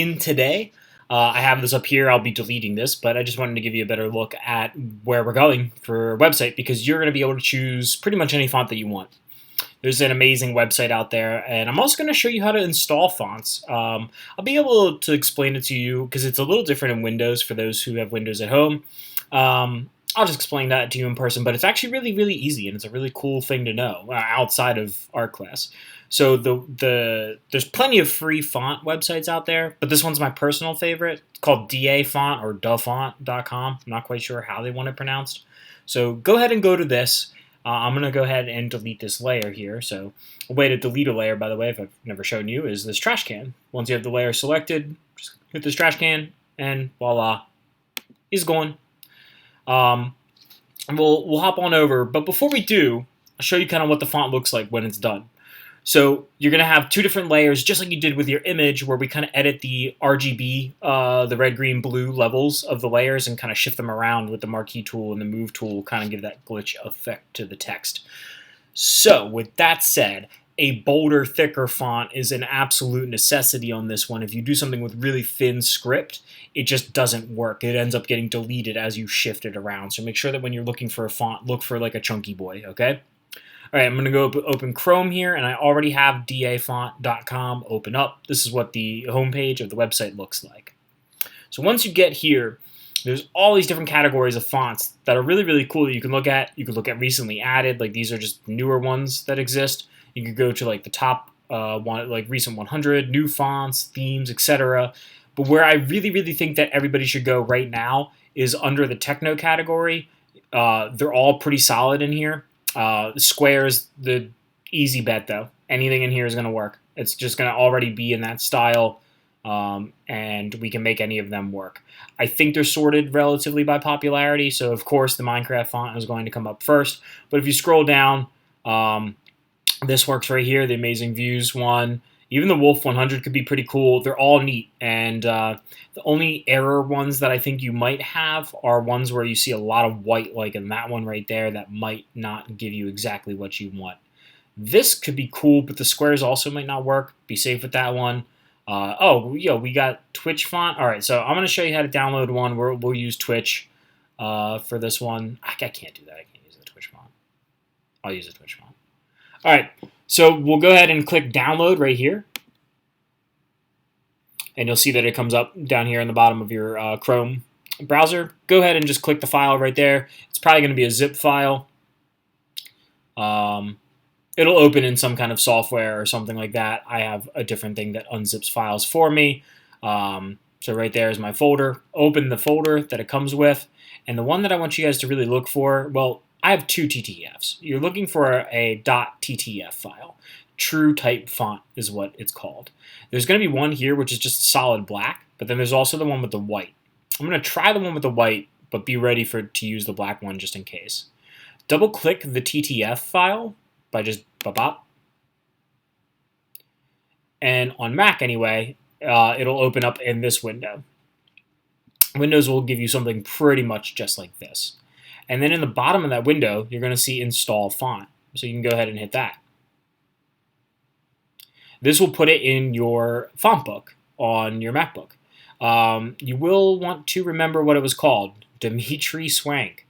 In today. I have this up here. I'll be deleting this, but I just wanted to give you a better look at where we're going for our website because you're going to be able to choose pretty much any font that you want. There's an amazing website out there, and I'm also going to show you how to install fonts. I'll be able to explain it to you because it's a little different in Windows for those who have Windows at home. I'll just explain that to you in person, but it's actually really, really easy, and it's a really cool thing to know outside of art class. So there's plenty of free font websites out there, but this one's my personal favorite. It's called DA Font or dafont.com. I'm not quite sure how they want it pronounced. So go ahead and go to this. I'm going to go ahead and delete this layer here. So a way to delete a layer, by the way, if I've never shown you, is this trash can. Once you have the layer selected, just hit this trash can, and voila, he's gone. And we'll hop on over, but before we do, I'll show you kind of what the font looks like when it's done. So you're going to have two different layers, just like you did with your image, where we kind of edit the RGB, the red, green, blue levels of the layers and kind of shift them around with the marquee tool and the move tool, kind of give that glitch effect to the text. So with that said, a bolder, thicker font is an absolute necessity on this one. If you do something with really thin script, it just doesn't work. It ends up getting deleted as you shift it around. So make sure that when you're looking for a font, look for like a chunky boy, okay? All right, I'm going to go open Chrome here, and I already have dafont.com open up. This is what the homepage of the website looks like. So once you get here, there's all these different categories of fonts that are really, really cool that you can look at. You can look at recently added, like these are just newer ones that exist. You could go to like the top one, like recent 100, new fonts, themes, etc. But where I really, really think that everybody should go right now is under the techno category. They're all pretty solid in here. Square's the easy bet, though. Anything in here is going to work. It's just going to already be in that style, and we can make any of them work. I think they're sorted relatively by popularity, so of course the Minecraft font is going to come up first. But if you scroll down, this works right here, the Amazing Views one. Even the Wolf 100 could be pretty cool. They're all neat, and the only error ones that I think you might have are ones where you see a lot of white, like in that one right there, that might not give you exactly what you want. This could be cool, but the squares also might not work. Be safe with that one. We got Twitch font. All right, so I'm going to show you how to download one. We'll use Twitch for this one. I can't do that. I can't use the Twitch font. I'll use the Twitch font. All right, so we'll go ahead and click download right here. And you'll see that it comes up down here in the bottom of your Chrome browser. Go ahead and just click the file right there. It's probably going to be a zip file. It'll open in some kind of software or something like that. I have a different thing that unzips files for me. So right there is my folder. Open the folder that it comes with. And the one that I want you guys to really look for, well, I have two TTFs. You're looking for a .ttf file. True type font is what it's called. There's going to be one here which is just solid black, but then there's also the one with the white. I'm going to try the one with the white, but be ready to use the black one just in case. Double click the TTF file by just bop. And on Mac anyway, it'll open up in this window. Windows will give you something pretty much just like this. And then in the bottom of that window, you're going to see install font. So you can go ahead and hit that. This will put it in your font book on your MacBook. You will want to remember what it was called, Dimitri Swank.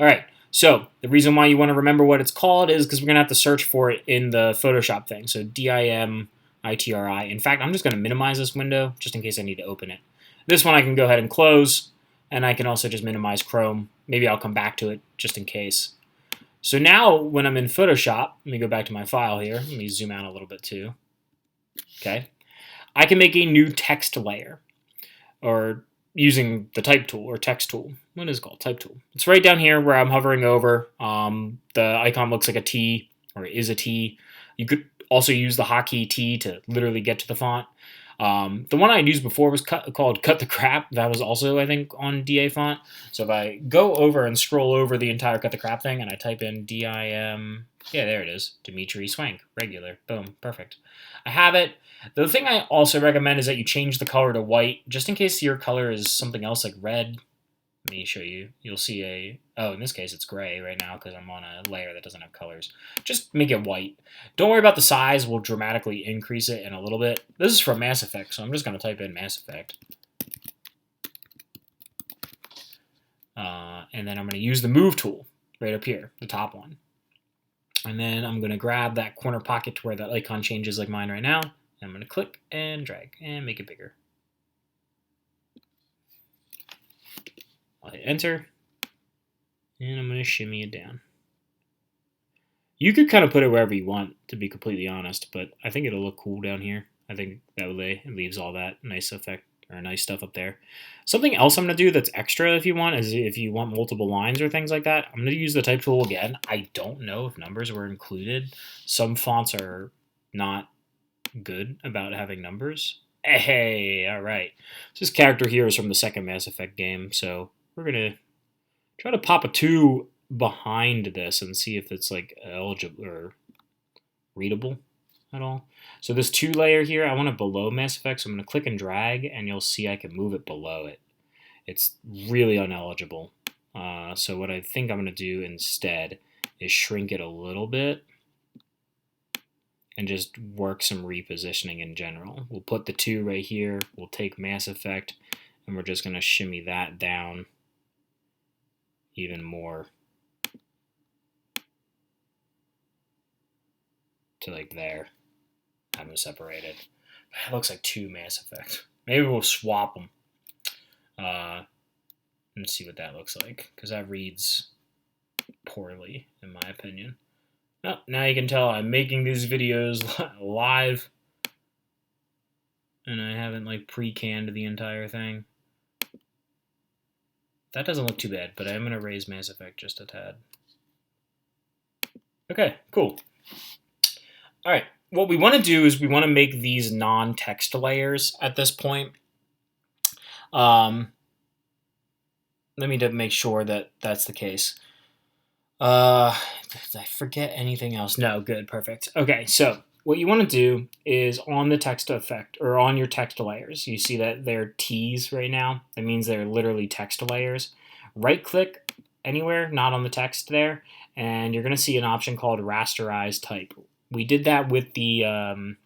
All right, so the reason why you want to remember what it's called is because we're going to have to search for it in the Photoshop thing. So Dimitri. In fact, I'm just going to minimize this window just in case I need to open it. This one I can go ahead and close, and I can also just minimize Chrome. Maybe I'll come back to it just in case. So now when I'm in Photoshop, let me go back to my file here. Let me zoom out a little bit too. Okay, I can make a new text layer, or using the type tool or text tool. What is it called? Type tool. It's right down here where I'm hovering over. The icon looks like a T, or is a T. You could also use the hotkey T to literally get to the font. The one I used before was called Cut the Crap. That was also, I think, on DA font. So if I go over and scroll over the entire Cut the Crap thing and I type in DIM, yeah, there it is, Dimitri Swank, regular, boom, perfect. I have it. The thing I also recommend is that you change the color to white, just in case your color is something else like red, Let me show you. You'll see oh, in this case it's gray right now because I'm on a layer that doesn't have colors. Just make it white. Don't worry about the size. We'll dramatically increase it in a little bit. This is from Mass Effect, so I'm just going to type in Mass Effect. And then I'm going to use the move tool right up here, the top one. And then I'm going to grab that corner pocket to where that icon changes like mine right now. And I'm going to click and drag and make it bigger. I'll hit enter. And I'm going to shimmy it down. You could kind of put it wherever you want, to be completely honest, but I think it'll look cool down here. I think that way it leaves all that nice effect or nice stuff up there. Something else I'm going to do that's extra if you want is if you want multiple lines or things like that, I'm going to use the type tool again. I don't know if numbers were included. Some fonts are not good about having numbers. Hey, all right. This character here is from the second Mass Effect game, so we're going to try to pop a 2 behind this and see if it's like eligible or readable at all. So this 2 layer here, I want it below Mass Effect, so I'm going to click and drag, and you'll see I can move it below it. It's really uneligible. So what I think I'm going to do instead is shrink it a little bit and just work some repositioning in general. We'll put the 2 right here. We'll take Mass Effect, and we're just going to shimmy that down even more to like there. Have them separated. It looks like 2 Mass Effect. Maybe we'll swap them. Let's see what that looks like, because that reads poorly, in my opinion. Oh, now you can tell I'm making these videos live, and I haven't like pre-canned the entire thing. That doesn't look too bad, but I'm going to raise Mass Effect just a tad. Okay, cool. All right. What we want to do is we want to make these non-text layers at this point. Let me make sure that that's the case. Did I forget anything else? No, good, perfect. Okay, so what you want to do is on the text effect, or on your text layers, you see that they're T's right now. That means they're literally text layers. Right-click anywhere, not on the text there, and you're going to see an option called Rasterize Type. We did that with the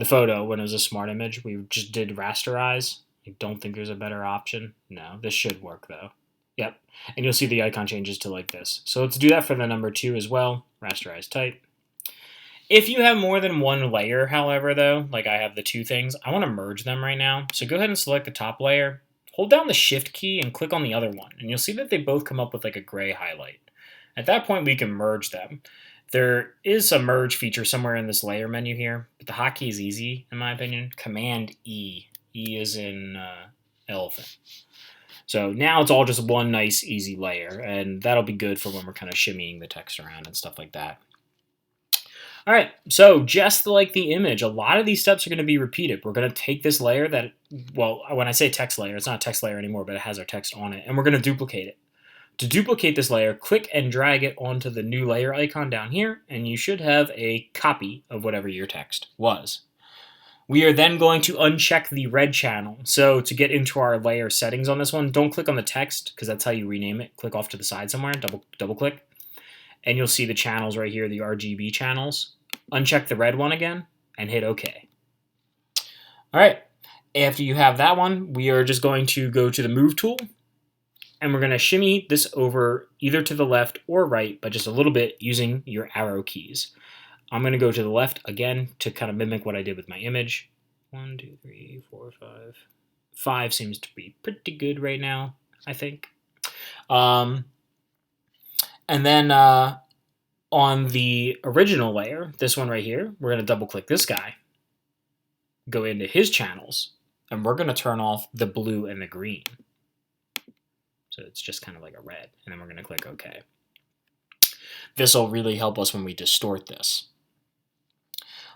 photo when it was a smart image. We just did rasterize. I don't think there's a better option. No, this should work though. Yep, and you'll see the icon changes to like this. So let's do that for the number 2 as well. Rasterize type. If you have more than one layer, however, though, like I have the 2 things, I want to merge them right now. So go ahead and select the top layer. Hold down the Shift key and click on the other one, and you'll see that they both come up with like a gray highlight. At that point, we can merge them. There is a merge feature somewhere in this layer menu here, but the hotkey is easy, in my opinion. Command E. E is in elephant. So now it's all just one nice, easy layer, and that'll be good for when we're kind of shimmying the text around and stuff like that. All right, so just like the image, a lot of these steps are going to be repeated. We're going to take this layer that, well, when I say text layer, it's not a text layer anymore, but it has our text on it, and we're going to duplicate it. To duplicate this layer, click and drag it onto the new layer icon down here, and you should have a copy of whatever your text was. We are then going to uncheck the red channel. So to get into our layer settings on this one, don't click on the text, because that's how you rename it. Click off to the side somewhere, double click, and you'll see the channels right here, the RGB channels. Uncheck the red one again, and hit OK. All right, after you have that one, we are just going to go to the Move tool, and we're going to shimmy this over either to the left or right, but just a little bit using your arrow keys. I'm going to go to the left again to kind of mimic what I did with my image. 1, 2, 3, 4, 5. 5 seems to be pretty good right now, I think. And then on the original layer, this one right here, we're going to double click this guy, go into his channels, and we're going to turn off the blue and the green. So it's just kind of like a red, and then we're going to click OK. This will really help us when we distort this.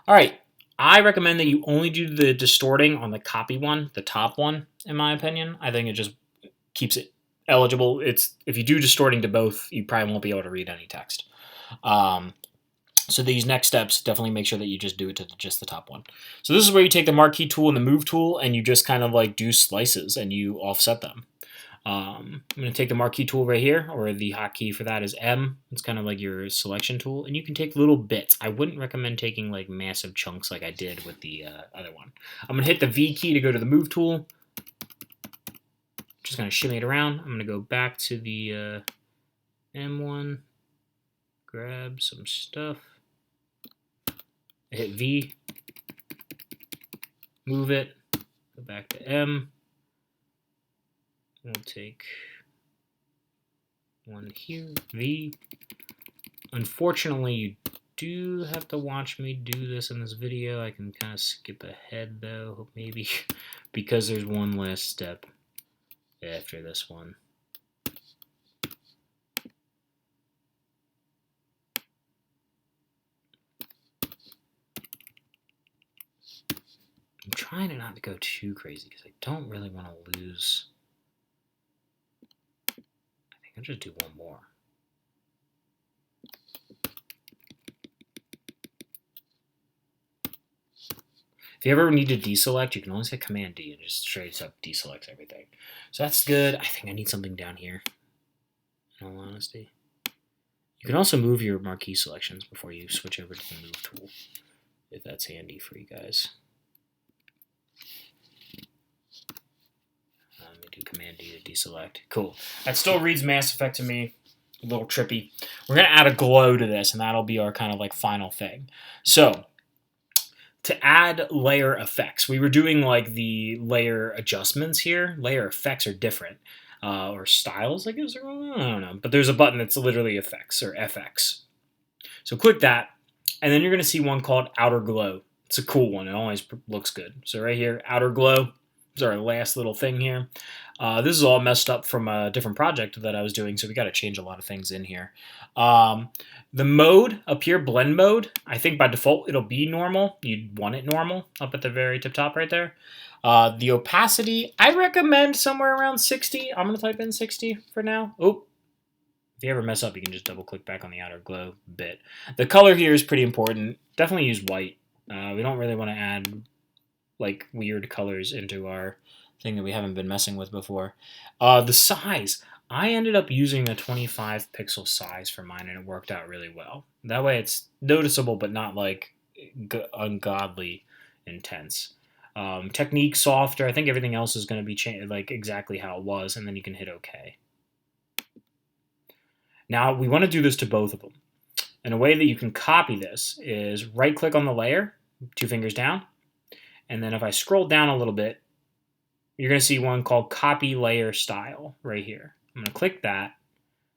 All right, I recommend that you only do the distorting on the copy one, the top one, in my opinion. I think it just keeps it eligible. If you do distorting to both, you probably won't be able to read any text. So these next steps, definitely make sure that you just do it to just the top one. So this is where you take the marquee tool and the move tool, and you just kind of like do slices and you offset them. I'm going to take the marquee tool right here, or the hotkey for that is M. It's kind of like your selection tool, and you can take little bits. I wouldn't recommend taking like massive chunks like I did with the other one. I'm going to hit the V key to go to the move tool. Just going to shimmy it around. I'm going to go back to the M1, grab some stuff, hit V, move it, go back to M. We'll take one here, V. Unfortunately, you do have to watch me do this in this video. I can kind of skip ahead though, maybe, because there's one last step after this one. I'm trying not to go too crazy because I don't really want to lose. I'll just do one more. If you ever need to deselect, you can always hit Command D and just straight up deselects everything. So that's good. I think I need something down here, in all honesty. You can also move your marquee selections before you switch over to the move tool, if that's handy for you guys. Let me do Command D to deselect. Cool. That still reads Mass Effect to me. A little trippy. We're going to add a glow to this, and that'll be our kind of like final thing. So, to add layer effects, we were doing like the layer adjustments here. Layer effects are different. Or styles, I guess. I don't know. But there's a button that's literally effects, or FX. So click that, and then you're going to see one called Outer Glow. It's a cool one. It always looks good. So right here, Outer Glow. This is our last little thing here. This is all messed up from a different project that I was doing, so we got to change a lot of things in here. The mode up here, blend mode, I think by default it'll be normal. You'd want it normal up at the very tip top right there. The opacity, I recommend somewhere around 60. I'm going to type in 60 for now. Oh, if you ever mess up, you can just double click back on the Outer Glow bit. The color here is pretty important. Definitely use white. We don't really want to add like weird colors into our thing that we haven't been messing with before. The size, I ended up using a 25 pixel size for mine, and it worked out really well. That way it's noticeable, but not like ungodly intense. Technique, softer, I think everything else is going to be like exactly how it was, and then you can hit OK. Now we want to do this to both of them. And a way that you can copy this is right click on the layer, 2 fingers down, and then if I scroll down a little bit, you're going to see one called Copy Layer Style right here. I'm going to click that.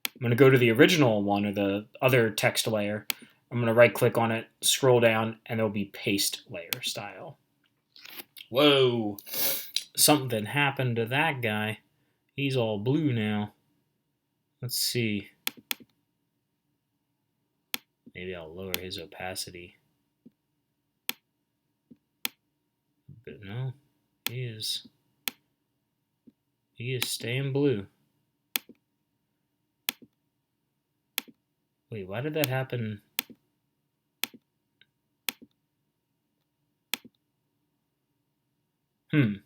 I'm going to go to the original one, or the other text layer. I'm going to right click on it, scroll down, and there'll be Paste Layer Style. Whoa, something happened to that guy. He's all blue now. Let's see. Maybe I'll lower his opacity. But no, he is staying blue. Wait, why did that happen? Could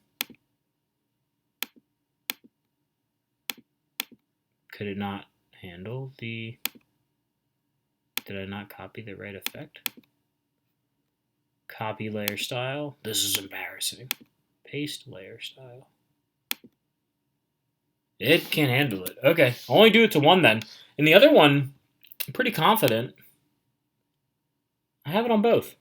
it not handle the... Did I not copy the right effect? Copy layer style. This is embarrassing. Paste layer style. It can handle it. Okay, I'll only do it to one then. And the other one, I'm pretty confident I have it on both.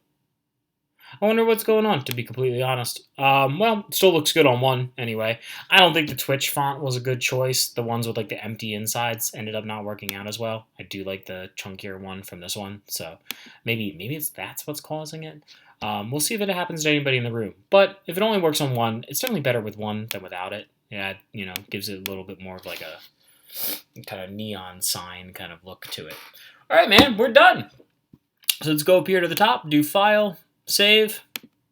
I wonder what's going on, to be completely honest. Well, it still looks good on one, anyway. I don't think the Twitch font was a good choice. The ones with like the empty insides ended up not working out as well. I do like the chunkier one from this one, so maybe that's what's causing it. We'll see if it happens to anybody in the room. But if it only works on one, it's definitely better with one than without it. Yeah, you know, gives it a little bit more of like a kind of neon sign kind of look to it. All right, man, we're done. So let's go up here to the top, do File, Save,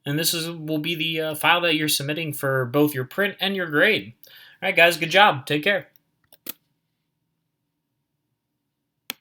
and this will be the file that you're submitting for both your print and your grade. All right, guys, good job. Take care.